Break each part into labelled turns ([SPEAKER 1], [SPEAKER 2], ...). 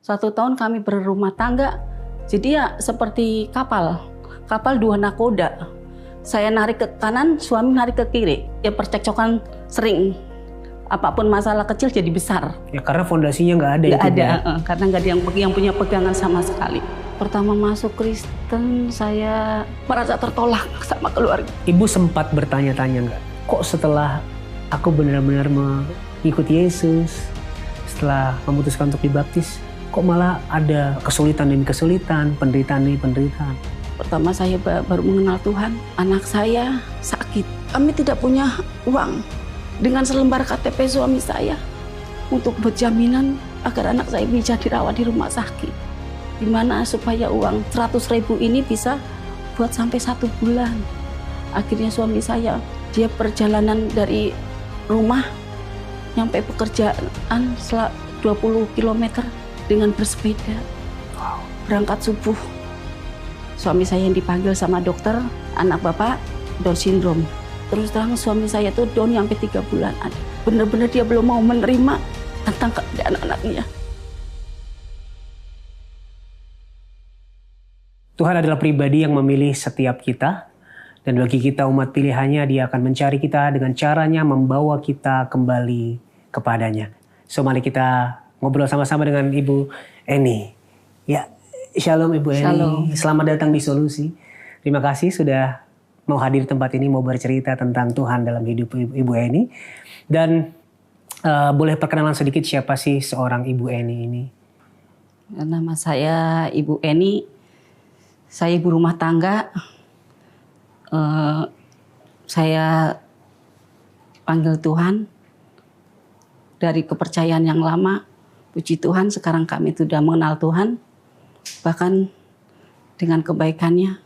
[SPEAKER 1] 1 tahun kami berumah tangga, jadi ya seperti kapal dua nakoda. Saya narik ke kanan, suami narik ke kiri. Ya percekcokan sering. Apapun masalah kecil jadi besar.
[SPEAKER 2] Ya karena fondasinya nggak ada.
[SPEAKER 1] Nggak ada, karena nggak ada yang punya pegangan sama sekali. Pertama masuk Kristen, saya merasa tertolak sama keluarga.
[SPEAKER 2] Ibu sempat bertanya-tanya nggak? Kok setelah aku benar-benar mengikuti Yesus, setelah memutuskan untuk dibaptis, kok malah ada kesulitan demi kesulitan, penderitaan demi penderitaan?
[SPEAKER 1] Pertama saya baru mengenal Tuhan, anak saya sakit. Kami tidak punya uang. Dengan selembar KTP suami saya untuk berjaminan agar anak saya bisa dirawat di rumah sakit. Gimana supaya uang 100.000 ini bisa buat sampai 1 bulan. Akhirnya suami saya, dia perjalanan dari rumah nyampe pekerjaan 20 km dengan bersepeda. Berangkat subuh. Suami saya yang dipanggil sama dokter, anak bapak Down syndrome. Terus terang suami saya tuh down sampai 3 bulan ada. Benar-benar dia belum mau menerima tentang keadaan anaknya.
[SPEAKER 2] Tuhan adalah pribadi yang memilih setiap kita. Dan bagi kita umat pilihannya, dia akan mencari kita dengan caranya membawa kita kembali kepadanya. So mari kita ngobrol sama-sama dengan Ibu Eni. Ya, Shalom Ibu Eni.
[SPEAKER 1] Shalom.
[SPEAKER 2] Selamat datang di Solusi. Terima kasih sudah mau hadir di tempat ini, mau bercerita tentang Tuhan dalam hidup Ibu Eni. Dan boleh perkenalan sedikit siapa sih seorang Ibu Eni ini?
[SPEAKER 1] Nama saya Ibu Eni. Saya ibu rumah tangga. Saya panggil Tuhan dari kepercayaan yang lama. Puji Tuhan sekarang kami sudah mengenal Tuhan. Bahkan dengan kebaikannya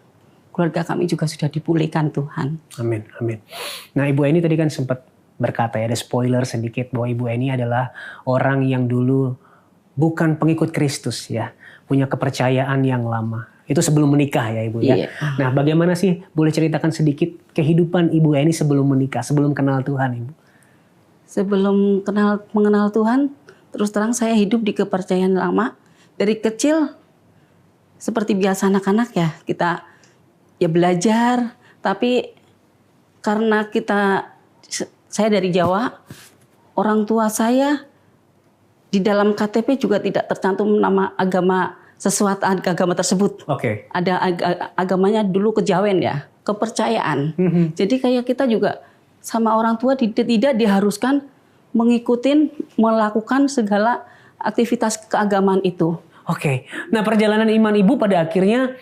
[SPEAKER 1] keluarga kami juga sudah dipulihkan Tuhan.
[SPEAKER 2] Amin, amin. Nah Ibu Eni tadi kan sempat berkata ya, ada spoiler sedikit bahwa Ibu Eni adalah orang yang dulu bukan pengikut Kristus ya. Punya kepercayaan yang lama. Itu sebelum menikah ya Ibu ya.
[SPEAKER 1] Iya.
[SPEAKER 2] Nah bagaimana sih, boleh ceritakan sedikit kehidupan Ibu Eni sebelum menikah, sebelum kenal Tuhan Ibu?
[SPEAKER 1] Sebelum mengenal Tuhan, terus terang saya hidup di kepercayaan lama. Dari kecil seperti biasa anak-anak ya, kita ya belajar, tapi karena saya dari Jawa, orang tua saya di dalam KTP juga tidak tercantum nama agama tersebut.
[SPEAKER 2] Oke.
[SPEAKER 1] Ada agamanya dulu kejawen ya, kepercayaan. Jadi kayak kita juga sama orang tua tidak diharuskan melakukan segala aktivitas keagamaan itu.
[SPEAKER 2] Oke. Nah perjalanan iman Ibu pada akhirnya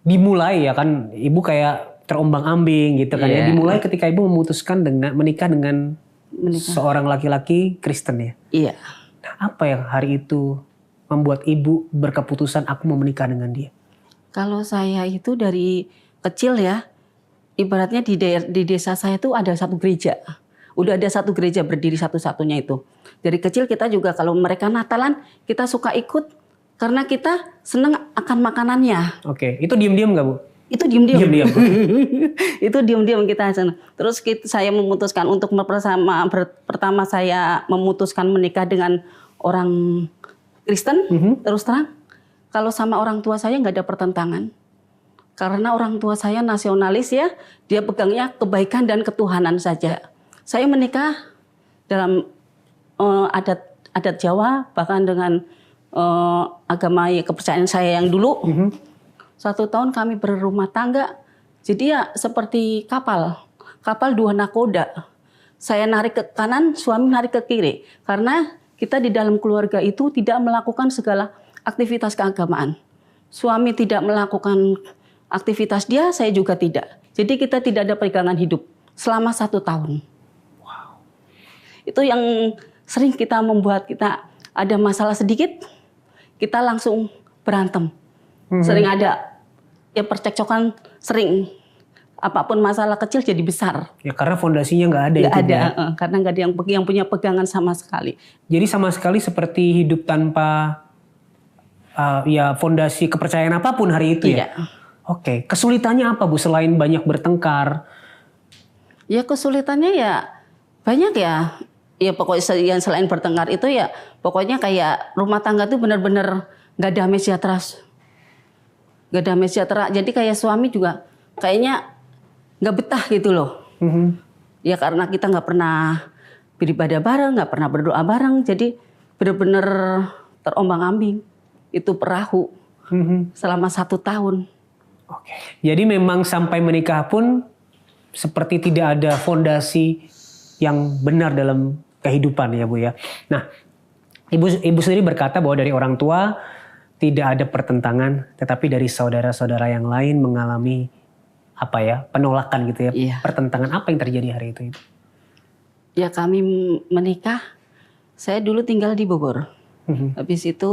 [SPEAKER 2] dimulai ya kan, Ibu kayak terombang-ambing gitu kan ya. Dimulai ketika Ibu memutuskan menikah dengan seorang laki-laki Kristen ya.
[SPEAKER 1] Iya.
[SPEAKER 2] Nah, apa yang hari itu membuat Ibu berkeputusan aku mau menikah dengan dia?
[SPEAKER 1] Kalau saya itu dari kecil ya, ibaratnya di desa saya itu ada satu gereja. Udah ada satu gereja berdiri satu-satunya itu. Dari kecil kita juga kalau mereka Natalan, kita suka ikut karena kita seneng akan makanannya.
[SPEAKER 2] Oke, itu diam-diam nggak Bu?
[SPEAKER 1] Itu diam-diam.
[SPEAKER 2] Diam-diam.
[SPEAKER 1] Itu diam-diam kita seneng. Terus saya memutuskan untuk pertama saya memutuskan menikah dengan orang Kristen. Terus terang, kalau sama orang tua saya nggak ada pertentangan. Karena orang tua saya nasionalis ya, dia pegangnya kebaikan dan ketuhanan saja. Saya menikah dalam adat Jawa, bahkan dengan agama kepercayaan saya yang dulu. 1 tahun kami berumah tangga, jadi ya seperti kapal 2 nakoda. Saya narik ke kanan, suami narik ke kiri. Karena kita di dalam keluarga itu tidak melakukan segala aktivitas keagamaan. Suami tidak melakukan aktivitas dia, saya juga tidak. Jadi kita tidak ada pegangan hidup selama 1 tahun.
[SPEAKER 2] Wow.
[SPEAKER 1] Itu yang sering kita membuat kita ada masalah sedikit, kita langsung berantem. Sering ada ya percekcokan sering. Apapun masalah kecil jadi besar.
[SPEAKER 2] Ya karena fondasinya nggak ada.
[SPEAKER 1] Nggak ada, karena nggak ada yang punya pegangan sama sekali.
[SPEAKER 2] Jadi sama sekali seperti hidup tanpa ya fondasi kepercayaan apapun hari itu ya.
[SPEAKER 1] Iya.
[SPEAKER 2] Oke, kesulitannya apa Bu selain banyak bertengkar?
[SPEAKER 1] Ya kesulitannya ya banyak ya. Ya pokoknya yang selain bertengkar itu ya pokoknya kayak rumah tangga tuh benar-benar nggak damai sejahtera. Nggak damai sejahtera. Jadi kayak suami juga kayaknya nggak betah gitu loh. Ya karena kita nggak pernah beribadah bareng, nggak pernah berdoa bareng. Jadi benar-benar terombang-ambing. Itu perahu selama 1 tahun.
[SPEAKER 2] Oke. Jadi memang sampai menikah pun seperti tidak ada fondasi yang benar dalam kehidupan ya Bu ya. Nah, Ibu sendiri berkata bahwa dari orang tua tidak ada pertentangan, tetapi dari saudara-saudara yang lain mengalami penolakan gitu ya.
[SPEAKER 1] Iya.
[SPEAKER 2] Pertentangan apa yang terjadi hari itu Ibu?
[SPEAKER 1] Ya kami menikah, saya dulu tinggal di Bogor. Habis itu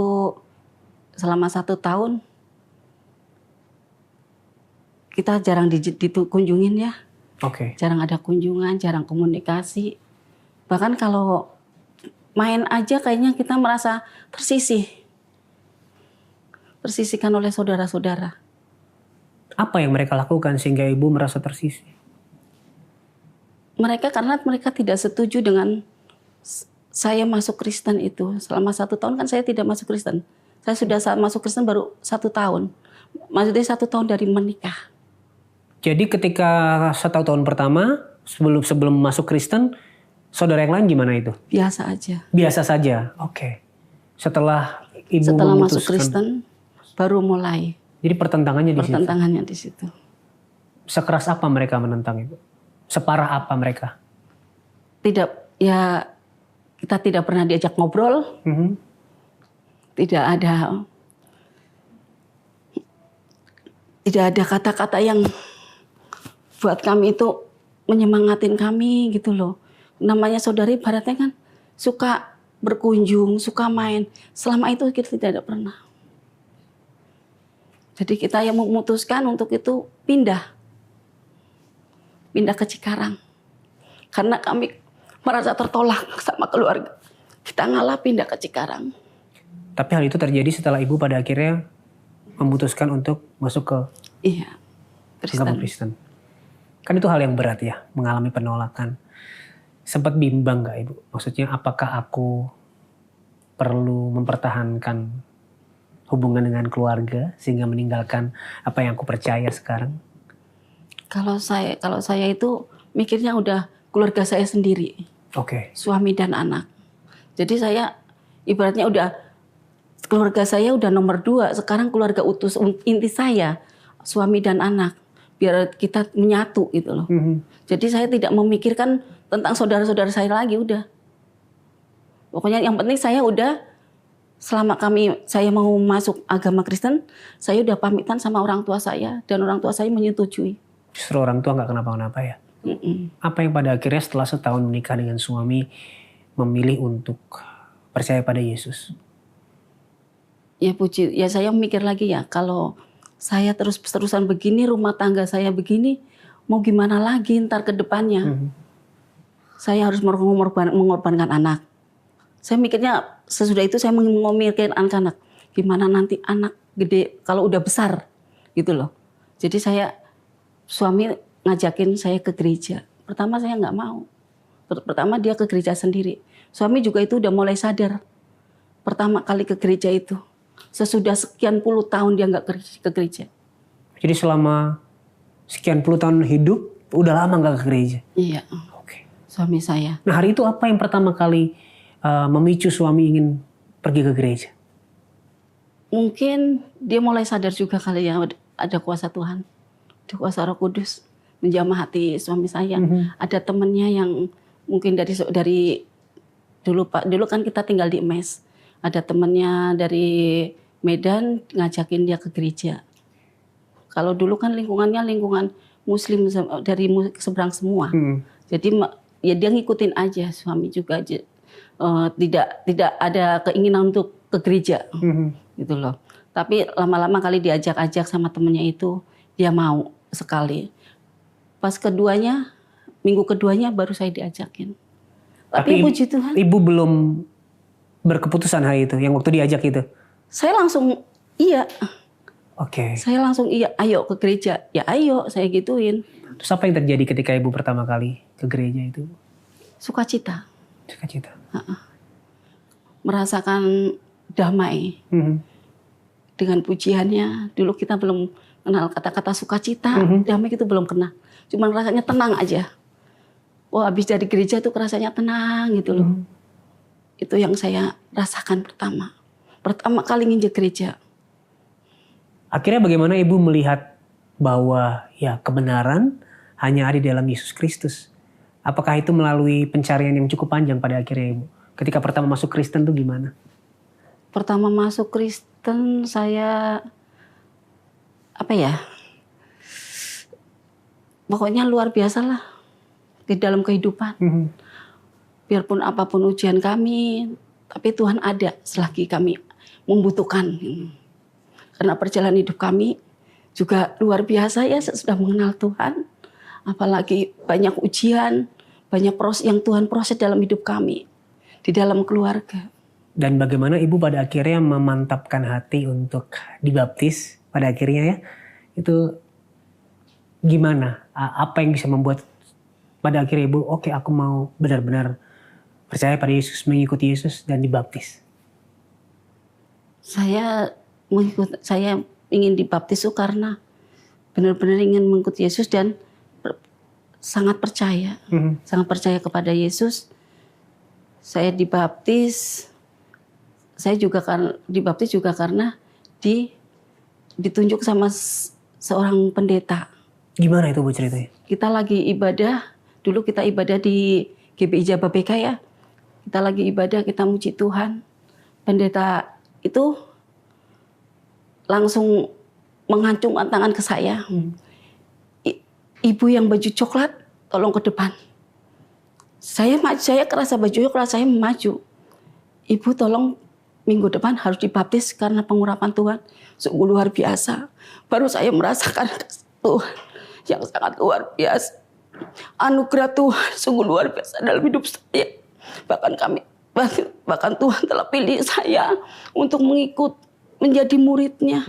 [SPEAKER 1] selama 1 tahun kita jarang dikunjungin ya.
[SPEAKER 2] Oke.
[SPEAKER 1] Jarang ada kunjungan, jarang komunikasi. Bahkan kalau main aja kayaknya kita merasa tersisihkan oleh saudara-saudara.
[SPEAKER 2] Apa yang mereka lakukan sehingga Ibu merasa tersisih?
[SPEAKER 1] Karena mereka tidak setuju dengan saya masuk Kristen itu. Selama 1 tahun kan saya tidak masuk Kristen. Saya sudah masuk Kristen baru 1 tahun. Maksudnya 1 tahun dari menikah.
[SPEAKER 2] Jadi ketika 1 tahun pertama sebelum masuk Kristen, saudara yang lain gimana itu?
[SPEAKER 1] Biasa aja.
[SPEAKER 2] Biasa saja. Oke. Setelah Ibu
[SPEAKER 1] Setelah
[SPEAKER 2] memutuskan,
[SPEAKER 1] masuk Kristen baru mulai
[SPEAKER 2] jadi pertentangannya di situ.
[SPEAKER 1] pertentangannya di situ.
[SPEAKER 2] Sekeras apa mereka menentang Ibu? Separah apa mereka?
[SPEAKER 1] Tidak, ya kita tidak pernah diajak ngobrol. Tidak ada kata-kata yang buat kami itu menyemangatin kami gitu loh. Namanya saudari ibaratnya kan suka berkunjung, suka main. Selama itu kita tidak ada pernah. Jadi kita yang memutuskan untuk itu pindah ke Cikarang. Karena kami merasa tertolak sama keluarga. Kita ngalah pindah ke Cikarang.
[SPEAKER 2] Tapi hal itu terjadi setelah Ibu pada akhirnya memutuskan untuk masuk ke agama Kristen. Kan itu hal yang berat ya, mengalami penolakan. Sempat bimbang gak Ibu? Maksudnya apakah aku perlu mempertahankan hubungan dengan keluarga sehingga meninggalkan apa yang aku percaya sekarang?
[SPEAKER 1] Kalau saya itu mikirnya udah keluarga saya sendiri.
[SPEAKER 2] Oke.
[SPEAKER 1] Suami dan anak. Jadi saya ibaratnya keluarga saya udah nomor 2. Sekarang keluarga utus inti saya, suami dan anak. Biar kita menyatu gitu loh. Jadi saya tidak memikirkan tentang saudara-saudara saya lagi udah. Pokoknya yang penting saya udah selama saya mau masuk agama Kristen, saya udah pamitan sama orang tua saya dan orang tua saya menyetujui.
[SPEAKER 2] Justru orang tua nggak kenapa-kenapa ya? Apa yang pada akhirnya setelah setahun menikah dengan suami memilih untuk percaya pada Yesus?
[SPEAKER 1] Ya puji, ya saya mikir lagi ya kalau saya terus-terusan begini, rumah tangga saya begini, mau gimana lagi ntar ke depannya. Saya harus mengorbankan anak. Saya mikirnya sesudah itu saya memikirkan anak-anak. Gimana nanti anak gede kalau udah besar gitu loh. Jadi suami ngajakin saya ke gereja. Pertama saya nggak mau. Pertama dia ke gereja sendiri. Suami juga itu udah mulai sadar. Pertama kali ke gereja itu. Sesudah sekian puluh tahun dia nggak ke gereja.
[SPEAKER 2] Jadi selama sekian puluh tahun hidup, udah lama nggak ke gereja?
[SPEAKER 1] Iya.
[SPEAKER 2] Oke.
[SPEAKER 1] Suami saya.
[SPEAKER 2] Nah hari itu apa yang pertama kali memicu suami ingin pergi ke gereja?
[SPEAKER 1] Mungkin dia mulai sadar juga kali ya ada kuasa Tuhan. Ada kuasa Roh Kudus menjamah hati suami saya. Ada temennya yang mungkin dari dulu kan kita tinggal di mes. Ada temennya dari Medan ngajakin dia ke gereja. Kalau dulu kan lingkungan Muslim dari seberang semua. Jadi ya dia ngikutin aja, suami juga tidak ada keinginan untuk ke gereja, gitu loh. Tapi lama-lama kali diajak-ajak sama temennya itu, dia mau sekali. Pas minggu keduanya baru saya diajakin. Tapi puji Tuhan.
[SPEAKER 2] Ibu belum berkeputusan hari itu, yang waktu diajak itu?
[SPEAKER 1] Saya langsung iya.
[SPEAKER 2] Oke.
[SPEAKER 1] Saya langsung iya, ayo ke gereja. Ya ayo, saya gituin.
[SPEAKER 2] Terus apa yang terjadi ketika Ibu pertama kali ke gereja itu?
[SPEAKER 1] Sukacita.
[SPEAKER 2] Sukacita.
[SPEAKER 1] Merasakan damai dengan pujiannya. Dulu kita belum kenal kata-kata sukacita, damai itu belum kenal. Cuman rasanya tenang aja. Wah, habis dari gereja tuh rasanya tenang gitu loh. Itu yang saya rasakan pertama kali nginjek gereja.
[SPEAKER 2] Akhirnya bagaimana Ibu melihat bahwa ya kebenaran hanya ada di dalam Yesus Kristus? Apakah itu melalui pencarian yang cukup panjang pada akhirnya Ibu? Ketika pertama masuk Kristen tuh gimana?
[SPEAKER 1] Pertama masuk Kristen saya pokoknya luar biasa lah di dalam kehidupan. Biarpun apapun ujian kami, tapi Tuhan ada selagi kami membutuhkan. Karena perjalanan hidup kami juga luar biasa ya, sudah mengenal Tuhan. Apalagi banyak ujian, banyak proses yang Tuhan proses dalam hidup kami, di dalam keluarga.
[SPEAKER 2] Dan bagaimana Ibu pada akhirnya memantapkan hati untuk dibaptis pada akhirnya ya? Itu gimana? Apa yang bisa membuat pada akhirnya Ibu, oke, aku mau benar-benar percaya pada Yesus, mengikuti Yesus dan dibaptis?
[SPEAKER 1] Saya ingin dibaptis itu karena benar-benar ingin mengikuti Yesus dan sangat percaya. Sangat percaya kepada Yesus. Saya dibaptis. Saya juga dibaptis juga karena ditunjuk sama seorang pendeta.
[SPEAKER 2] Gimana itu Bu ceritanya?
[SPEAKER 1] Kita lagi ibadah, dulu kita ibadah di GBI Jababeka ya. Kita lagi ibadah, kita muji Tuhan. Pendeta itu langsung mengacungkan tangan ke saya. Ibu yang baju coklat, tolong ke depan. Saya kerasa baju coklat, saya maju. Ibu tolong minggu depan harus dibaptis karena pengurapan Tuhan. Sungguh luar biasa. Baru saya merasakan Tuhan yang sangat luar biasa. Anugerah Tuhan sungguh luar biasa dalam hidup saya. Bahkan Tuhan telah pilih saya untuk menjadi muridnya.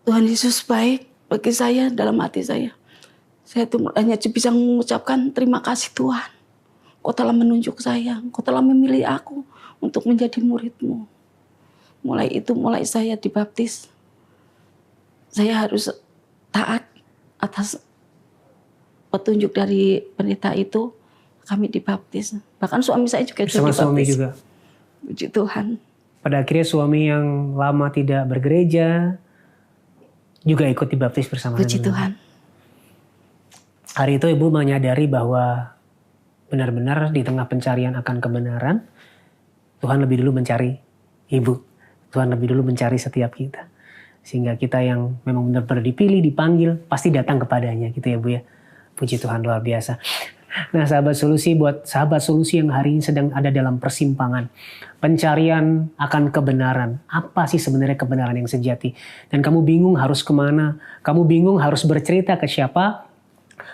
[SPEAKER 1] Tuhan Yesus baik bagi saya dalam hati saya. Saya tuh hanya bisa mengucapkan terima kasih Tuhan. Kau telah menunjuk saya, Kau telah memilih aku untuk menjadi murid-Mu. Mulai saya dibaptis. Saya harus taat atas petunjuk dari pendeta itu. Kami dibaptis. Bahkan suami saya juga
[SPEAKER 2] bersama
[SPEAKER 1] dibaptis.
[SPEAKER 2] Suami juga.
[SPEAKER 1] Puji Tuhan.
[SPEAKER 2] Pada akhirnya suami yang lama tidak bergereja juga ikut dibaptis bersama.
[SPEAKER 1] Puji Tuhan.
[SPEAKER 2] Hari itu Ibu menyadari bahwa benar-benar di tengah pencarian akan kebenaran, Tuhan lebih dulu mencari Ibu. Tuhan lebih dulu mencari setiap kita. Sehingga kita yang memang benar-benar dipilih, dipanggil, pasti datang kepadanya gitu ya Bu ya. Puji Tuhan, luar biasa. Nah sahabat solusi, buat sahabat solusi yang hari ini sedang ada dalam persimpangan. Pencarian akan kebenaran. Apa sih sebenarnya kebenaran yang sejati? Dan kamu bingung harus kemana? Kamu bingung harus bercerita ke siapa?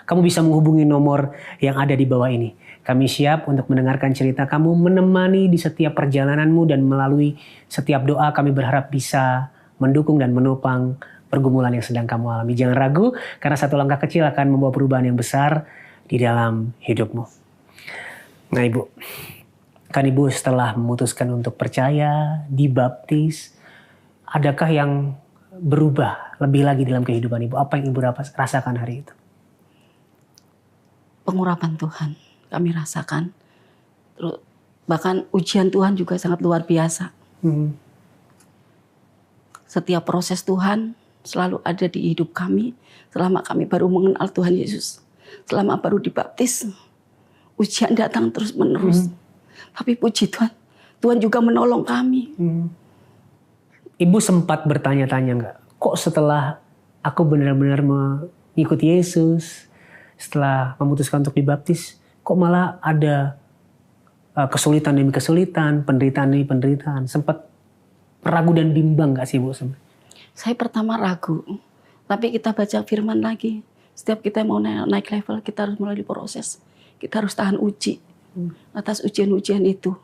[SPEAKER 2] Kamu bisa menghubungi nomor yang ada di bawah ini. Kami siap untuk mendengarkan cerita kamu, menemani di setiap perjalananmu, dan melalui setiap doa kami berharap bisa mendukung dan menopang pergumulan yang sedang kamu alami. Jangan ragu, karena satu langkah kecil akan membawa perubahan yang besar di dalam hidupmu. Nah Ibu, kan Ibu setelah memutuskan untuk percaya, dibaptis, adakah yang berubah lebih lagi dalam kehidupan Ibu? Apa yang Ibu rasakan hari itu?
[SPEAKER 1] Pengurapan Tuhan kami rasakan. Terus bahkan ujian Tuhan juga sangat luar biasa. Setiap proses Tuhan selalu ada di hidup kami selama kami baru mengenal Tuhan Yesus. Selama baru dibaptis, ujian datang terus menerus. Tapi puji Tuhan, Tuhan juga menolong kami.
[SPEAKER 2] Ibu sempat bertanya-tanya nggak? Kok setelah aku benar-benar mengikuti Yesus, setelah memutuskan untuk dibaptis, kok malah ada kesulitan demi kesulitan, penderitaan demi penderitaan? Sempat ragu dan bimbang nggak sih Bu?
[SPEAKER 1] Saya pertama ragu, tapi kita baca firman lagi. Setiap kita mau naik level, kita harus melalui proses. Kita harus tahan uji. Atas ujian-ujian itu,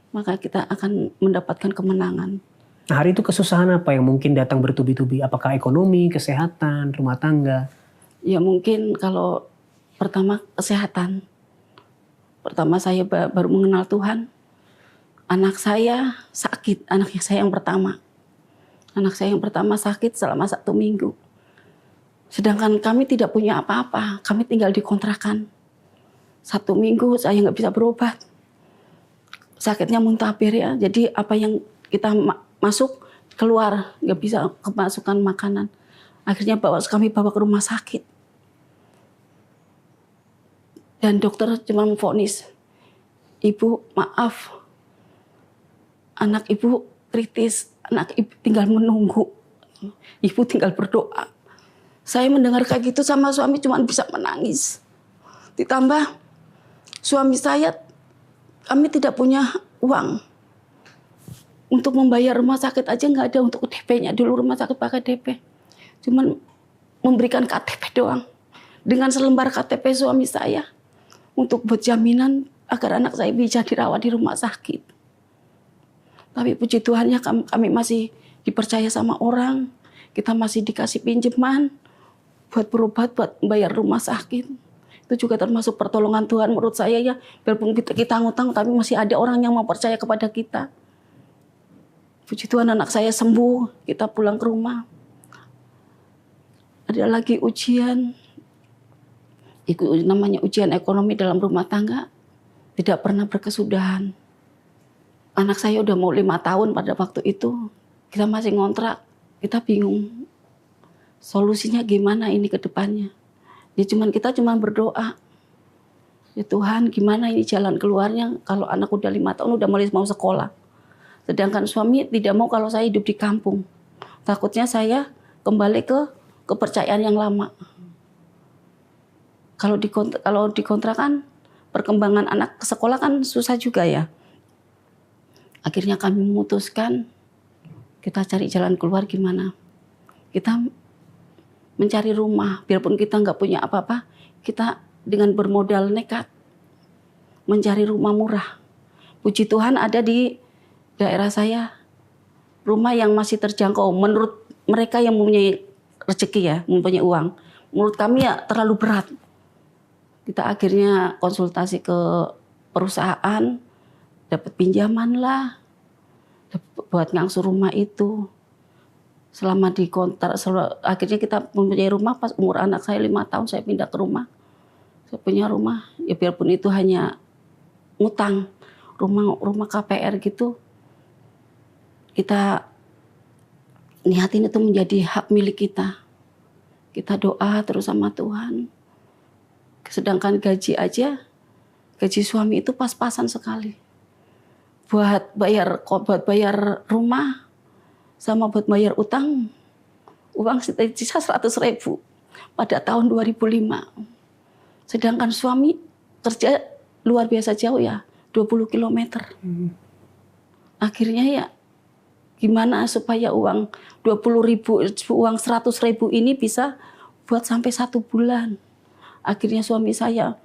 [SPEAKER 1] maka kita akan mendapatkan kemenangan.
[SPEAKER 2] Nah, hari itu kesusahan apa yang mungkin datang bertubi-tubi? Apakah ekonomi, kesehatan, rumah tangga?
[SPEAKER 1] Ya mungkin kalau pertama kesehatan. Pertama saya baru mengenal Tuhan. Anak saya sakit, anak saya yang pertama. Anak saya yang pertama sakit selama 1 minggu. Sedangkan kami tidak punya apa-apa, kami tinggal di kontrakan. 1 minggu saya nggak bisa berobat. Sakitnya muntaber ya, jadi apa yang kita masuk, keluar, nggak bisa kemasukan makanan. Akhirnya kami bawa ke rumah sakit. Dan dokter cuma memvonis, ibu maaf, anak ibu kritis, anak ibu tinggal menunggu, ibu tinggal berdoa. Saya mendengar kayak gitu sama suami cuma bisa menangis. Ditambah suami saya, kami tidak punya uang. Untuk membayar rumah sakit aja nggak ada, untuk DP-nya dulu rumah sakit pakai DP. Cuman memberikan KTP doang. Dengan selembar KTP suami saya. Untuk buat jaminan agar anak saya bisa dirawat di rumah sakit. Tapi puji Tuhannya kami masih dipercaya sama orang. Kita masih dikasih pinjaman buat berobat, buat bayar rumah sakit. Itu juga termasuk pertolongan Tuhan menurut saya ya. Biarpun kita ngutang, tapi masih ada orang yang mau percaya kepada kita. Puji Tuhan anak saya sembuh, kita pulang ke rumah. Ada lagi ujian. Itu namanya ujian ekonomi dalam rumah tangga. Tidak pernah berkesudahan. Anak saya udah mau 5 tahun pada waktu itu. Kita masih ngontrak. Kita bingung. Solusinya gimana ini ke depannya. Ya kita cuma berdoa. Ya Tuhan gimana ini jalan keluarnya. Kalau anak udah 5 tahun udah mulai mau sekolah. Sedangkan suami tidak mau kalau saya hidup di kampung. Takutnya saya kembali ke kepercayaan yang lama. Kalau dikontrakan, perkembangan anak ke sekolah kan susah juga ya. Akhirnya kami memutuskan, kita cari jalan keluar gimana. Kita mencari rumah, biarpun kita nggak punya apa-apa, kita dengan bermodal nekat, mencari rumah murah. Puji Tuhan ada di daerah saya, rumah yang masih terjangkau. Menurut mereka yang mempunyai rezeki ya, mempunyai uang. Menurut kami ya terlalu berat. Kita akhirnya konsultasi ke perusahaan, dapat pinjaman lah, buat ngangsur rumah itu. Selama dikontrak, akhirnya kita mempunyai rumah pas umur anak saya 5 tahun, saya pindah ke rumah. Saya punya rumah, ya biarpun itu hanya ngutang, rumah KPR gitu. Kita niatin itu menjadi hak milik kita. Kita doa terus sama Tuhan. Sedangkan gaji suami itu pas-pasan sekali. Buat bayar rumah sama buat bayar utang, uang sisa 100.000 pada tahun 2005. Sedangkan suami kerja luar biasa jauh ya, 20 km. Akhirnya ya gimana supaya uang 20.000, uang 100.000 ini bisa buat sampai 1 bulan. Akhirnya suami saya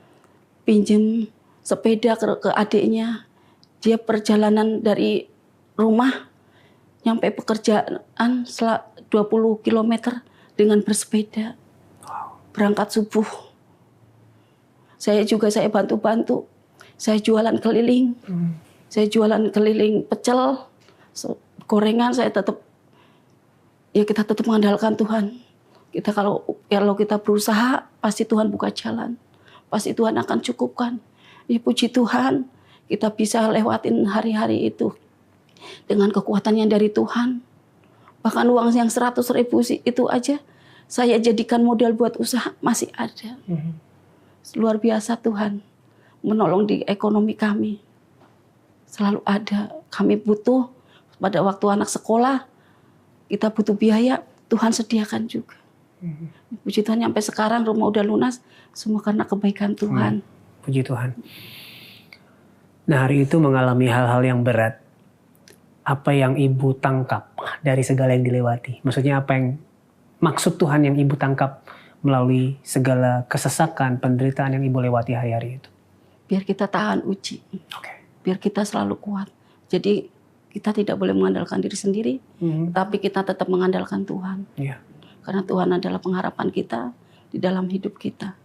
[SPEAKER 1] pinjem sepeda ke adiknya. Dia perjalanan dari rumah nyampe pekerjaan 20 km dengan bersepeda. Berangkat subuh. Saya bantu-bantu. Saya jualan keliling. Saya jualan keliling pecel, gorengan. Kita tetap mengandalkan Tuhan. Kalau kita berusaha, pasti Tuhan buka jalan. Pasti Tuhan akan cukupkan. Ya puji Tuhan, kita bisa lewatin hari-hari itu dengan kekuatan yang dari Tuhan. Bahkan uang yang 100.000 itu aja, saya jadikan modal buat usaha, masih ada. Luar biasa Tuhan menolong di ekonomi kami. Selalu ada. Kami butuh, pada waktu anak sekolah, kita butuh biaya, Tuhan sediakan juga. Puji Tuhan sampai sekarang rumah udah lunas, semua karena kebaikan Tuhan.
[SPEAKER 2] Puji Tuhan. Nah hari itu mengalami hal-hal yang berat. Apa yang ibu tangkap dari segala yang dilewati? Maksudnya apa yang maksud Tuhan yang ibu tangkap melalui segala kesesakan, penderitaan yang ibu lewati hari-hari itu?
[SPEAKER 1] Biar kita tahan uji. Biar kita selalu kuat. Jadi kita tidak boleh mengandalkan diri sendiri, tapi kita tetap mengandalkan Tuhan. Karena Tuhan adalah pengharapan kita, di dalam hidup kita.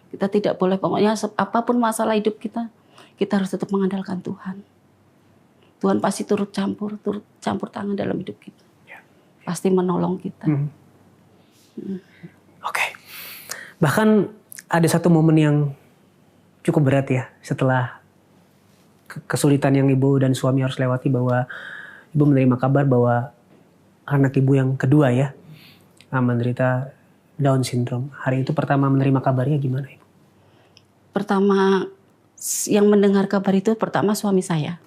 [SPEAKER 1] Kita tidak boleh, pokoknya apapun masalah hidup kita harus tetap mengandalkan Tuhan. Tuhan pasti turut campur tangan dalam hidup kita. Pasti menolong kita.
[SPEAKER 2] Oke. Bahkan ada satu momen yang cukup berat ya, setelah kesulitan yang ibu dan suami harus lewati, bahwa ibu menerima kabar bahwa anak ibu yang kedua ya menderita Down syndrome. Hari itu pertama menerima kabarnya gimana ibu?
[SPEAKER 1] Pertama yang mendengar kabar itu pertama suami saya.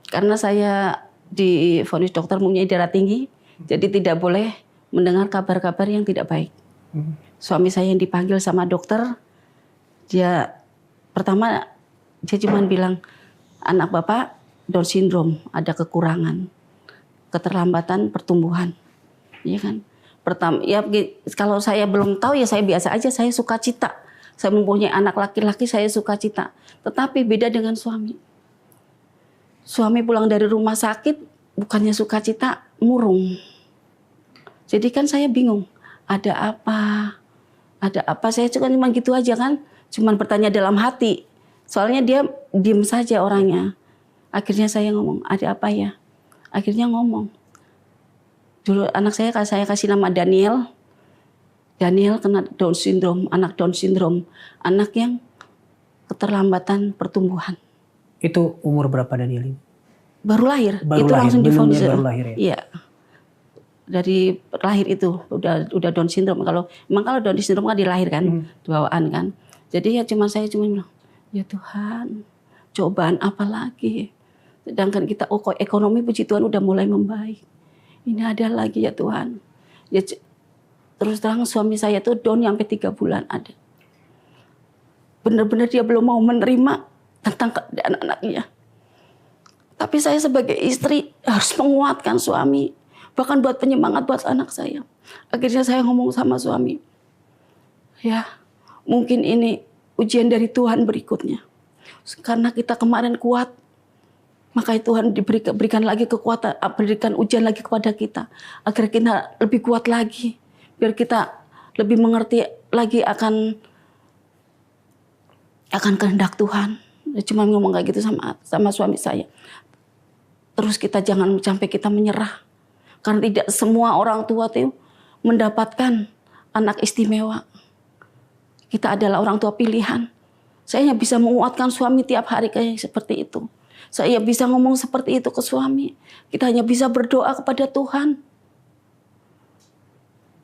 [SPEAKER 1] Karena saya divonis dokter mempunyai darah tinggi, jadi tidak boleh mendengar kabar-kabar yang tidak baik. Suami saya yang dipanggil sama dokter, dia pertama dia cuma bilang, anak bapak Down syndrome, ada kekurangan, keterlambatan pertumbuhan, ya kan? Pertama, ya kalau saya belum tahu ya saya biasa aja, saya sukacita. Saya mempunyai anak laki-laki, saya sukacita. Tetapi beda dengan suami. Suami pulang dari rumah sakit, bukannya sukacita, murung. Jadi kan saya bingung, ada apa? Ada apa? Saya cuma gitu aja kan, cuma bertanya dalam hati. Soalnya dia diem saja orangnya. Akhirnya saya ngomong, ada apa ya? Akhirnya ngomong. Dulu anak saya kasih nama Daniel. Daniel kena Down syndrome, anak Down syndrome. Anak yang keterlambatan pertumbuhan.
[SPEAKER 2] Itu umur berapa Daniel ini?
[SPEAKER 1] Baru lahir.
[SPEAKER 2] Baru
[SPEAKER 1] itu
[SPEAKER 2] lahir,
[SPEAKER 1] langsung divonis.
[SPEAKER 2] baru lahir ya?
[SPEAKER 1] Iya. Dari lahir itu udah Down syndrome. Kalau Down syndrome kan dilahirkan, bawaan kan. Jadi ya saya cuma bilang, ya Tuhan, cobaan apa lagi? Sedangkan kita ekonomi puji Tuhan udah mulai membaik. Ini ada lagi ya Tuhan. Ya, terus terang suami saya tuh down sampai 3 bulan ada. Benar-benar dia belum mau menerima tentang keadaan anaknya. Tapi saya sebagai istri harus menguatkan suami. Bahkan buat penyemangat buat anak saya. Akhirnya saya ngomong sama suami. Ya mungkin ini ujian dari Tuhan berikutnya. Karena kita kemarin kuat. Maka Tuhan berikan lagi kekuatan, berikan ujian lagi kepada kita. Agar kita lebih kuat lagi. Biar kita lebih mengerti lagi akan kehendak Tuhan. Cuma ngomong kayak gitu sama suami saya. Terus kita jangan sampai kita menyerah. Karena tidak semua orang tua itu mendapatkan anak istimewa. Kita adalah orang tua pilihan. Saya hanya bisa menguatkan suami tiap hari kayak seperti itu. Saya bisa ngomong seperti itu ke suami. Kita hanya bisa berdoa kepada Tuhan.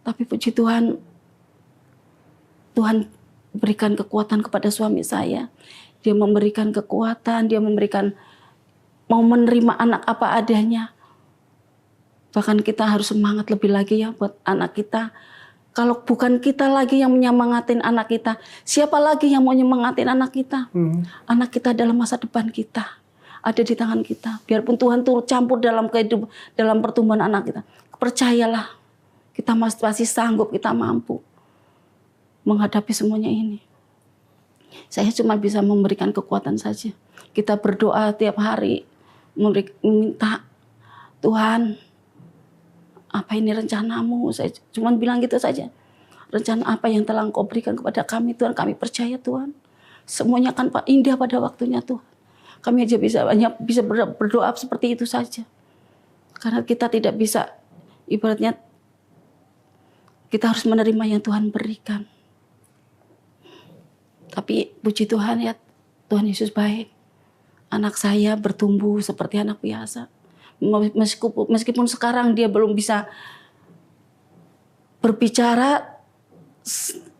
[SPEAKER 1] Tapi puji Tuhan, Tuhan berikan kekuatan kepada suami saya. Dia memberikan kekuatan, dia memberikan mau menerima anak apa adanya. Bahkan kita harus semangat lebih lagi ya buat anak kita. Kalau bukan kita lagi yang menyemangatin anak kita, siapa lagi yang mau nyemangatin anak kita? Anak kita adalah masa depan kita. Ada di tangan kita. Biarpun Tuhan turut campur dalam kehidupan, dalam pertumbuhan anak kita. Percayalah, kita masih sanggup, kita mampu menghadapi semuanya ini. Saya cuma bisa memberikan kekuatan saja. Kita berdoa tiap hari, meminta Tuhan, apa ini rencanamu? Saya cuma bilang gitu saja. Rencana apa yang telah Engkau berikan kepada kami, Tuhan, kami percaya Tuhan. Semuanya akan indah pada waktunya Tuhan. Kami aja hanya bisa berdoa seperti itu saja. Karena kita tidak bisa, ibaratnya kita harus menerima yang Tuhan berikan. Tapi puji Tuhan ya, Tuhan Yesus baik. Anak saya bertumbuh seperti anak biasa. Meskipun sekarang dia belum bisa berbicara,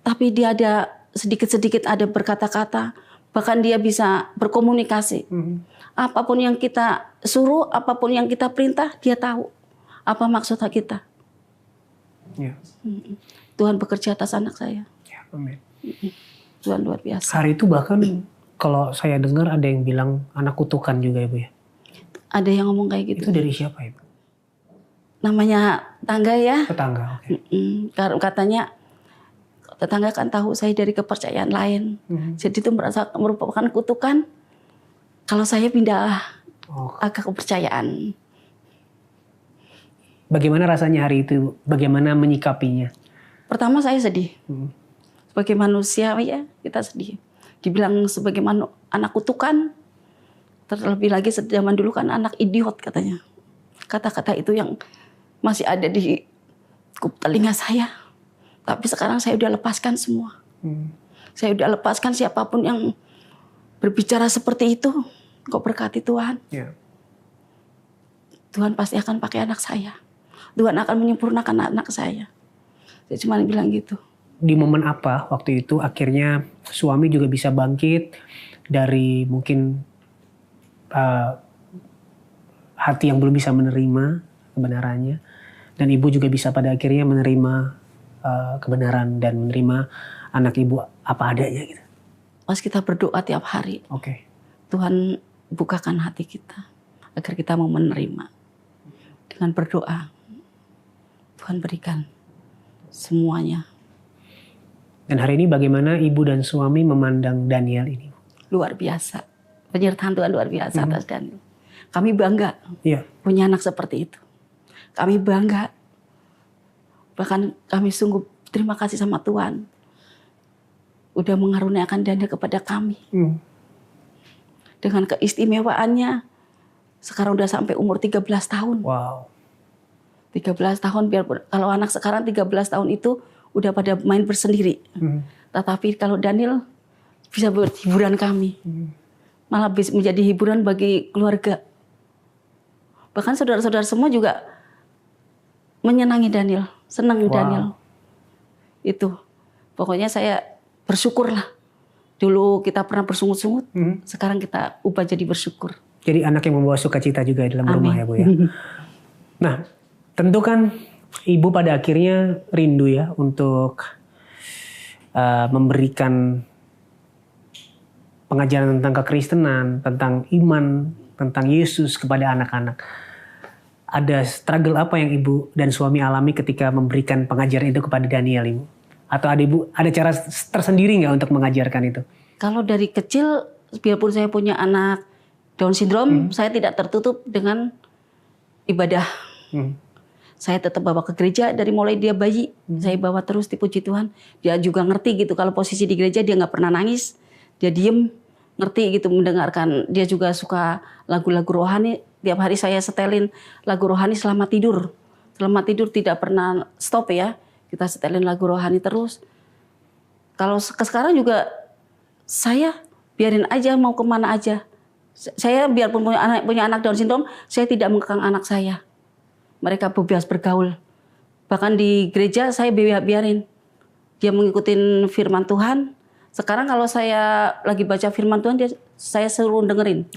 [SPEAKER 1] tapi dia ada sedikit-sedikit ada berkata-kata. Bahkan dia bisa berkomunikasi. Apapun yang kita suruh, apapun yang kita perintah, dia tahu apa maksud kita.
[SPEAKER 2] Ya.
[SPEAKER 1] Tuhan bekerja atas anak saya.
[SPEAKER 2] Ya, amin.
[SPEAKER 1] Tuhan luar biasa.
[SPEAKER 2] Hari itu bahkan kalau saya dengar ada yang bilang anak kutukan juga Ibu ya?
[SPEAKER 1] Ada yang ngomong kayak gitu.
[SPEAKER 2] Itu dari siapa Ibu?
[SPEAKER 1] Namanya tangga ya.
[SPEAKER 2] Tetangga, oke.
[SPEAKER 1] Katanya tetangga kan tahu saya dari kepercayaan lain. Jadi itu merupakan kutukan kalau saya pindah agak kepercayaan.
[SPEAKER 2] Bagaimana rasanya hari itu? Bagaimana menyikapinya?
[SPEAKER 1] Pertama saya sedih. Sebagai manusia ya kita sedih. Dibilang sebagai anak kutukan, terlebih lagi zaman dulu kan anak idiot katanya. Kata-kata itu yang masih ada di telinga saya. Tapi sekarang saya udah lepaskan semua. Saya udah lepaskan siapapun yang berbicara seperti itu. Kau berkati Tuhan.
[SPEAKER 2] Yeah.
[SPEAKER 1] Tuhan pasti akan pakai anak saya. Tuhan akan menyempurnakan anak saya. Saya cuma bilang gitu.
[SPEAKER 2] Di momen apa waktu itu akhirnya suami juga bisa bangkit dari mungkin hati yang belum bisa menerima kebenarannya, dan ibu juga bisa pada akhirnya menerima kebenaran dan menerima anak ibu apa adanya gitu.
[SPEAKER 1] Pas kita berdoa tiap hari, Tuhan bukakan hati kita agar kita mau menerima. Dengan berdoa, Tuhan berikan semuanya.
[SPEAKER 2] Dan hari ini bagaimana ibu dan suami memandang Daniel ini?
[SPEAKER 1] Luar biasa. Penyertaan Tuhan luar biasa atas Daniel. Kami bangga punya anak seperti itu. Kami bangga. Bahkan kami sungguh terima kasih sama Tuhan. Udah mengaruniakan Daniel kepada kami. Dengan keistimewaannya. Sekarang udah sampai umur 13 tahun.
[SPEAKER 2] Wow.
[SPEAKER 1] 13 tahun, biar kalau anak sekarang 13 tahun itu udah pada main bersendiri. Tetapi kalau Daniel bisa buat hiburan kami. Malah bisa menjadi hiburan bagi keluarga. Bahkan saudara-saudara semua juga menyenangi Daniel. Senang Daniel. Itu. Pokoknya saya bersyukur lah. Dulu kita pernah bersungut-sungut. Sekarang kita ubah jadi bersyukur.
[SPEAKER 2] Jadi anak yang membawa sukacita juga dalam rumah ya Bu ya. Nah, tentu kan ibu pada akhirnya rindu ya untuk memberikan pengajaran tentang kekristenan, tentang iman, tentang Yesus kepada anak-anak. Ada struggle apa yang ibu dan suami alami ketika memberikan pengajaran itu kepada Daniel, ibu? Atau ada cara tersendiri nggak untuk mengajarkan itu?
[SPEAKER 1] Kalau dari kecil, biarpun saya punya anak Down syndrome, saya tidak tertutup dengan ibadah. Saya tetap bawa ke gereja dari mulai dia bayi. Saya bawa terus, dipuji Tuhan. Dia juga ngerti gitu kalau posisi di gereja dia nggak pernah nangis. Dia diem, ngerti gitu mendengarkan. Dia juga suka lagu-lagu rohani. Tiap hari saya setelin lagu rohani selama tidur. Selama tidur tidak pernah stop ya. Kita setelin lagu rohani terus. Kalau sekarang juga saya biarin aja mau kemana aja. Saya biarpun punya anak Down syndrome, saya tidak mengekang anak saya. Mereka bebas bergaul. Bahkan di gereja saya biarin. Dia mengikuti firman Tuhan. Sekarang kalau saya lagi baca firman Tuhan, saya suruh dengerin.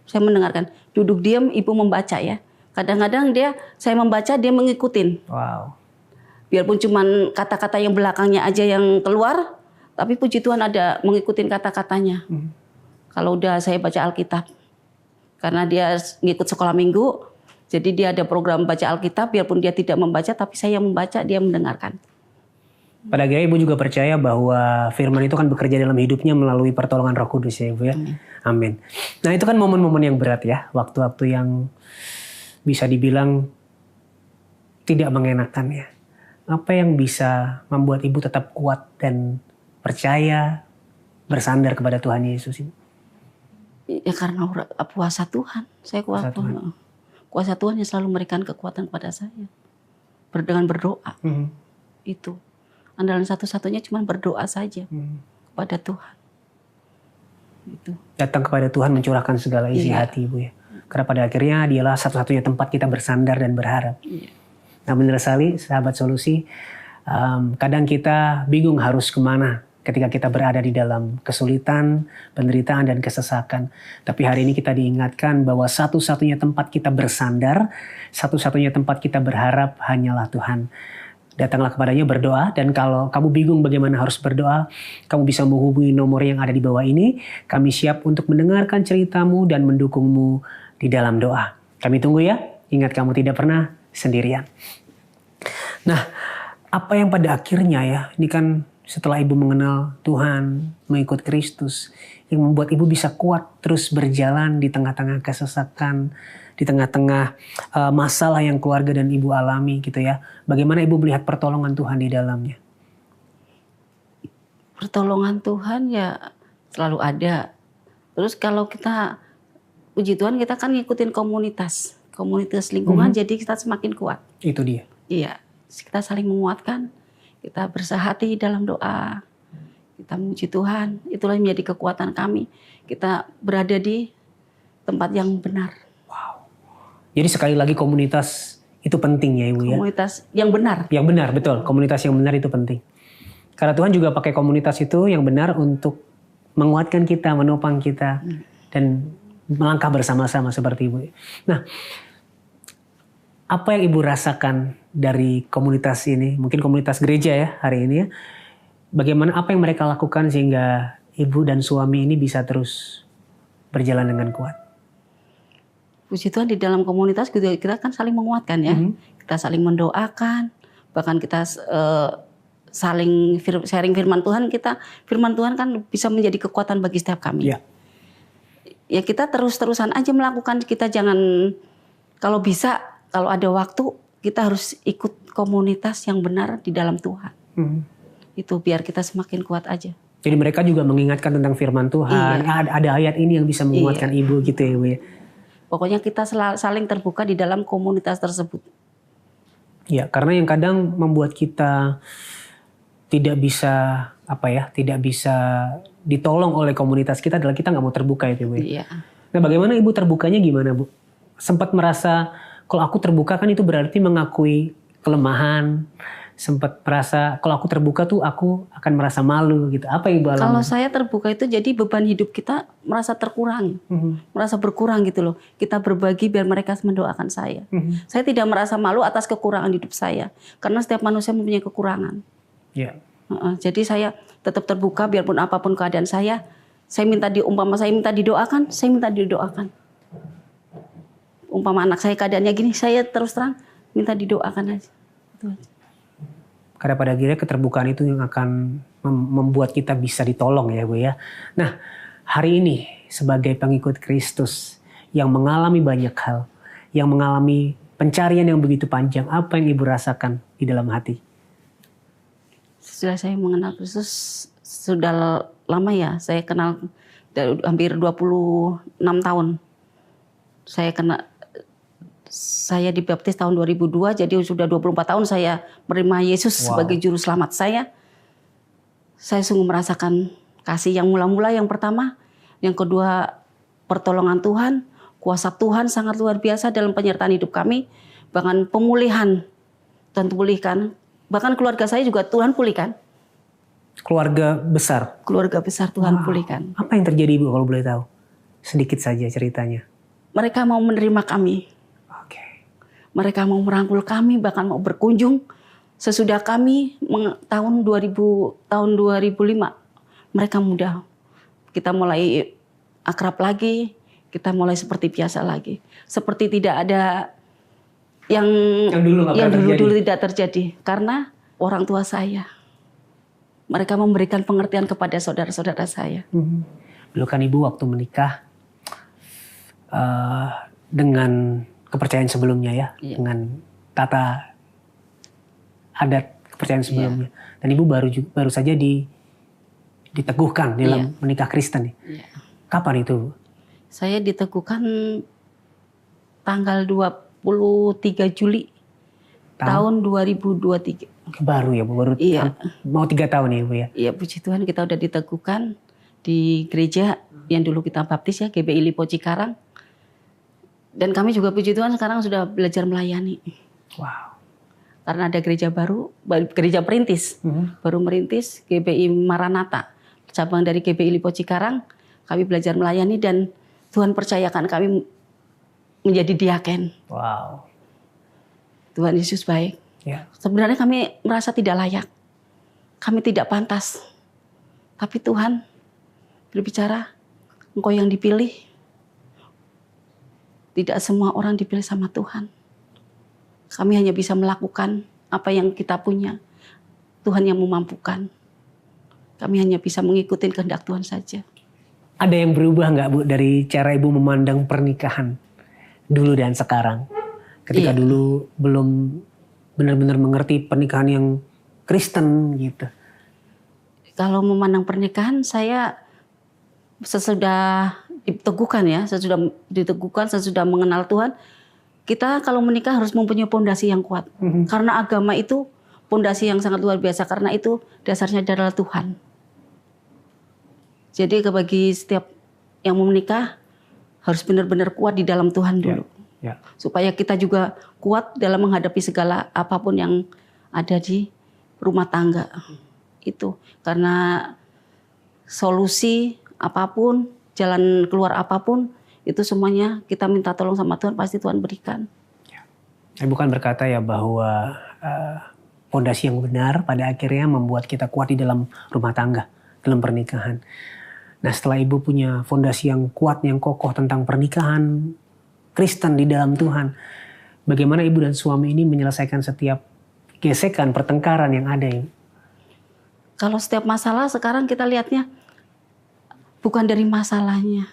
[SPEAKER 1] Saya mendengarkan. Duduk diam, ibu membaca ya. Kadang-kadang saya membaca, dia mengikutin.
[SPEAKER 2] Wow.
[SPEAKER 1] Biarpun cuman kata-kata yang belakangnya aja yang keluar, tapi puji Tuhan ada mengikuti kata-katanya. Kalau udah saya baca Alkitab. Karena dia ngikut sekolah minggu, jadi dia ada program baca Alkitab, biarpun dia tidak membaca, tapi saya membaca, dia mendengarkan.
[SPEAKER 2] Pada akhirnya ibu juga percaya bahwa firman itu kan bekerja dalam hidupnya melalui pertolongan Roh Kudus ya ibu ya. Amin. Nah itu kan momen-momen yang berat ya. Waktu-waktu yang bisa dibilang tidak mengenakan ya. Apa yang bisa membuat ibu tetap kuat dan percaya bersandar kepada Tuhan Yesus ini?
[SPEAKER 1] Ya karena puasa Tuhan. Saya kuat Tuhan. Kuasa Tuhan yang selalu memberikan kekuatan kepada saya. Dengan berdoa. Itu. Andalan satu-satunya cuma berdoa saja kepada Tuhan. Itu. Datang kepada Tuhan mencurahkan segala isi hati ibu ya. Karena pada akhirnya dialah satu-satunya tempat kita bersandar dan berharap. Nah benar sekali sahabat solusi. Kadang kita bingung harus kemana ketika kita berada di dalam kesulitan, penderitaan dan kesesakan. Tapi hari ini kita diingatkan bahwa satu-satunya tempat kita bersandar, satu-satunya tempat kita berharap hanyalah Tuhan. Datanglah kepadanya berdoa, dan kalau kamu bingung bagaimana harus berdoa, kamu bisa menghubungi nomor yang ada di bawah ini. Kami siap untuk mendengarkan ceritamu dan mendukungmu di dalam doa. Kami tunggu ya, ingat kamu tidak pernah sendirian. Nah, apa yang pada akhirnya ya, ini kan setelah ibu mengenal Tuhan, mengikut Kristus, yang membuat ibu bisa kuat terus berjalan di tengah-tengah kesesakan, di tengah-tengah masalah yang keluarga dan ibu alami gitu ya. Bagaimana ibu melihat pertolongan Tuhan di dalamnya? Pertolongan Tuhan ya selalu ada. Terus kalau kita, puji Tuhan, kita kan ngikutin komunitas lingkungan, jadi kita semakin kuat.
[SPEAKER 2] Itu dia.
[SPEAKER 1] Iya, kita saling menguatkan, kita bersahati dalam doa, kita memuji Tuhan. Itulah yang menjadi kekuatan kami. Kita berada di tempat yang benar.
[SPEAKER 2] Jadi sekali lagi komunitas itu penting ya Ibu ya.
[SPEAKER 1] Komunitas yang benar.
[SPEAKER 2] Yang benar, betul. Komunitas yang benar itu penting. Karena Tuhan juga pakai komunitas itu yang benar untuk menguatkan kita, menopang kita, dan melangkah bersama-sama seperti Ibu. Nah, apa yang Ibu rasakan dari komunitas ini? Mungkin komunitas gereja ya hari ini ya. Bagaimana, apa yang mereka lakukan sehingga Ibu dan suami ini bisa terus berjalan dengan kuat?
[SPEAKER 1] Puji Tuhan, di dalam komunitas kita kan saling menguatkan ya. Kita saling mendoakan, bahkan kita saling sharing firman Tuhan. Firman Tuhan kan bisa menjadi kekuatan bagi setiap kami. Ya kita terus-terusan aja melakukan. Kita jangan, kalau bisa, kalau ada waktu, kita harus ikut komunitas yang benar di dalam Tuhan. Itu biar kita semakin kuat aja.
[SPEAKER 2] Jadi mereka juga mengingatkan tentang firman Tuhan.
[SPEAKER 1] Iya.
[SPEAKER 2] Ada ayat ini yang bisa menguatkan Ibu gitu ya Ibu ya.
[SPEAKER 1] Pokoknya kita saling terbuka di dalam komunitas tersebut.
[SPEAKER 2] Ya, karena yang kadang membuat kita tidak bisa tidak bisa ditolong oleh komunitas kita adalah kita nggak mau terbuka itu, Bu.
[SPEAKER 1] Iya.
[SPEAKER 2] Nah, bagaimana Ibu terbukanya gimana, Bu? Sempat merasa kalau aku terbuka kan itu berarti mengakui kelemahan. Sempat merasa kalau aku terbuka tuh aku akan merasa malu gitu. Apa yang Ibu alami?
[SPEAKER 1] Kalau saya terbuka itu jadi beban hidup kita merasa terkurang, merasa berkurang gitu loh. Kita berbagi biar mereka mendoakan saya. Saya tidak merasa malu atas kekurangan hidup saya, karena setiap manusia mempunyai kekurangan.
[SPEAKER 2] Ya.
[SPEAKER 1] Jadi saya tetap terbuka biarpun apapun keadaan saya minta saya minta didoakan, saya minta didoakan. Umpama anak saya keadaannya gini, saya terus terang minta didoakan aja. Itu aja.
[SPEAKER 2] Karena pada akhirnya keterbukaan itu yang akan membuat kita bisa ditolong ya Bu ya. Nah, hari ini sebagai pengikut Kristus yang mengalami banyak hal, yang mengalami pencarian yang begitu panjang, apa yang Ibu rasakan di dalam hati?
[SPEAKER 1] Setelah saya mengenal Kristus sudah lama ya, saya kenal hampir 26 tahun. Saya dibaptis tahun 2002, jadi sudah 24 tahun saya menerima Yesus sebagai juru selamat saya. Saya sungguh merasakan kasih yang mula-mula yang pertama, yang kedua pertolongan Tuhan, kuasa Tuhan sangat luar biasa dalam penyertaan hidup kami, bahkan pemulihan Tuhan pulihkan, bahkan keluarga saya juga Tuhan pulihkan.
[SPEAKER 2] Keluarga besar?
[SPEAKER 1] Keluarga besar Tuhan pulihkan.
[SPEAKER 2] Apa yang terjadi Ibu kalau boleh tahu? Sedikit saja ceritanya.
[SPEAKER 1] Mereka mau menerima kami. Mereka mau merangkul kami, bahkan mau berkunjung. Sesudah kami tahun 2005, mereka mudah. Kita mulai akrab lagi, kita mulai seperti biasa lagi. Seperti tidak ada yang dulu tidak terjadi. Karena orang tua saya, mereka memberikan pengertian kepada saudara-saudara saya.
[SPEAKER 2] Dulu kan Ibu waktu menikah dengan kepercayaan sebelumnya ya, dengan tata adat kepercayaan sebelumnya. Dan Ibu baru saja diteguhkan dalam menikah Kristen. Kapan itu?
[SPEAKER 1] Saya diteguhkan tanggal 23 Juli tahun 2023.
[SPEAKER 2] Baru ya Bu, baru mau 3 tahun ya Bu ya? Iya,
[SPEAKER 1] puji Tuhan kita udah diteguhkan di gereja yang dulu kita baptis ya, GBI Lipo Cikarang. Dan kami juga puji Tuhan sekarang sudah belajar melayani.
[SPEAKER 2] Wow.
[SPEAKER 1] Karena ada gereja baru, gereja perintis. Baru merintis GBI Maranatha. Cabang dari GBI Lipo Cikarang, kami belajar melayani dan Tuhan percayakan kami menjadi diaken.
[SPEAKER 2] Wow.
[SPEAKER 1] Tuhan Yesus baik.
[SPEAKER 2] Ya.
[SPEAKER 1] Sebenarnya kami merasa tidak layak. Kami tidak pantas. Tapi Tuhan berbicara, Engkau yang dipilih. Tidak semua orang dipilih sama Tuhan. Kami hanya bisa melakukan apa yang kita punya. Tuhan yang memampukan. Kami hanya bisa mengikuti kehendak Tuhan saja.
[SPEAKER 2] Ada yang berubah nggak Bu dari cara Ibu memandang pernikahan dulu dan sekarang? Ketika dulu belum benar-benar mengerti pernikahan yang Kristen gitu.
[SPEAKER 1] Kalau memandang pernikahan, saya sesudah diteguhkan ya, sesudah mengenal Tuhan, kita kalau menikah harus mempunyai pondasi yang kuat. Karena agama itu pondasi yang sangat luar biasa, karena itu dasarnya adalah Tuhan. Jadi bagi setiap yang mau menikah harus benar-benar kuat di dalam Tuhan dulu. Supaya kita juga kuat dalam menghadapi segala apapun yang ada di rumah tangga. Itu karena solusi apapun, jalan keluar apapun, itu semuanya kita minta tolong sama Tuhan, pasti Tuhan berikan.
[SPEAKER 2] Saya bukan berkata ya bahwa fondasi yang benar pada akhirnya membuat kita kuat di dalam rumah tangga, dalam pernikahan. Nah, setelah Ibu punya fondasi yang kuat, yang kokoh tentang pernikahan Kristen di dalam Tuhan, bagaimana Ibu dan suami ini menyelesaikan setiap gesekan, pertengkaran yang ada ini?
[SPEAKER 1] Kalau setiap masalah sekarang kita lihatnya bukan dari masalahnya.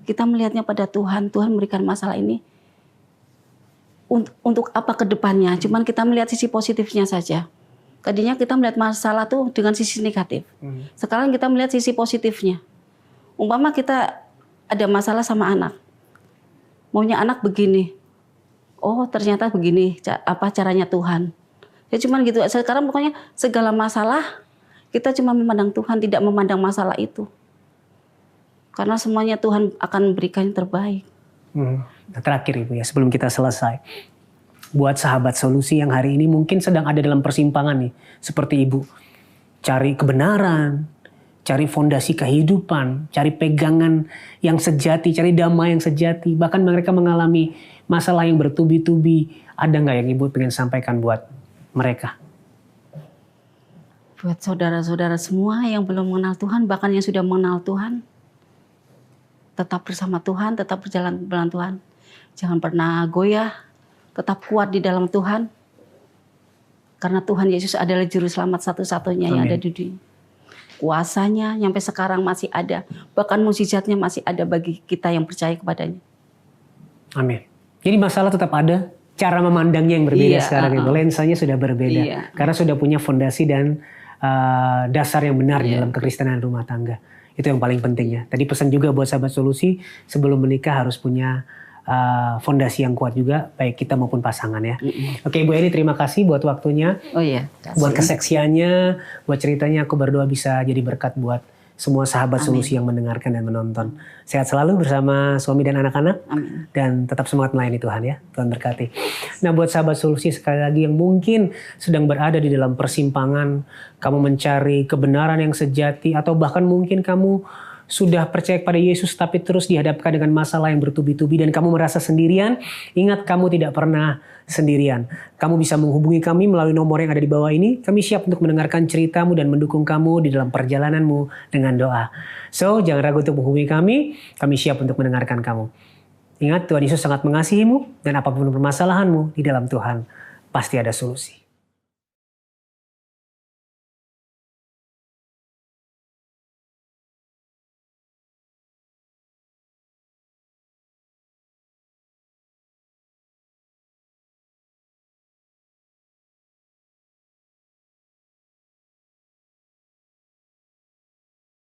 [SPEAKER 1] Kita melihatnya pada Tuhan. Tuhan memberikan masalah ini untuk apa ke depannya. Cuman kita melihat sisi positifnya saja. Tadinya kita melihat masalah tuh dengan sisi negatif. Sekarang kita melihat sisi positifnya. Umpama kita ada masalah sama anak. Maunya anak begini. Oh, ternyata begini apa caranya Tuhan. Ya cuman gitu. Sekarang pokoknya segala masalah kita cuma memandang Tuhan, tidak memandang masalah itu. Karena semuanya Tuhan akan memberikan yang terbaik.
[SPEAKER 2] Nah, terakhir Ibu ya, sebelum kita selesai. Buat sahabat solusi yang hari ini mungkin sedang ada dalam persimpangan nih. Seperti Ibu. Cari kebenaran, cari fondasi kehidupan, cari pegangan yang sejati, cari damai yang sejati. Bahkan mereka mengalami masalah yang bertubi-tubi. Ada nggak yang Ibu pengen sampaikan buat mereka?
[SPEAKER 1] Buat saudara-saudara semua yang belum mengenal Tuhan, bahkan yang sudah mengenal Tuhan, tetap bersama Tuhan, tetap berjalan bersama Tuhan. Jangan pernah goyah, tetap kuat di dalam Tuhan. Karena Tuhan Yesus adalah juru selamat satu-satunya yang ada di dunia. Kuasanya sampai sekarang masih ada, bahkan mukjizatnya masih ada bagi kita yang percaya kepadanya.
[SPEAKER 2] Amin. Jadi masalah tetap ada, cara memandangnya yang berbeda sekarang itu. Lensanya sudah berbeda. Karena sudah punya fondasi dan dasar yang benar di dalam kekristenan rumah tangga. Itu yang paling pentingnya. Tadi pesan juga buat sahabat solusi, sebelum menikah harus punya fondasi yang kuat juga, baik kita maupun pasangan ya. Oke, Bu Eni, terima kasih buat waktunya.
[SPEAKER 1] Oh iya.
[SPEAKER 2] Buat kesaksiannya, buat ceritanya, aku berdoa bisa jadi berkat buat semua sahabat solusi yang mendengarkan dan menonton. Sehat selalu bersama suami dan anak-anak. Dan tetap semangat melayani Tuhan ya. Tuhan berkati. Nah, buat sahabat solusi sekali lagi yang mungkin sedang berada di dalam persimpangan, kamu mencari kebenaran yang sejati, atau bahkan mungkin kamu sudah percaya kepada Yesus tapi terus dihadapkan dengan masalah yang bertubi-tubi dan kamu merasa sendirian, ingat kamu tidak pernah sendirian. Kamu bisa menghubungi kami melalui nomor yang ada di bawah ini. Kami siap untuk mendengarkan ceritamu dan mendukung kamu di dalam perjalananmu dengan doa. So, jangan ragu untuk menghubungi kami siap untuk mendengarkan kamu. Ingat, Tuhan Yesus sangat mengasihimu dan apapun permasalahanmu, di dalam Tuhan pasti ada solusi.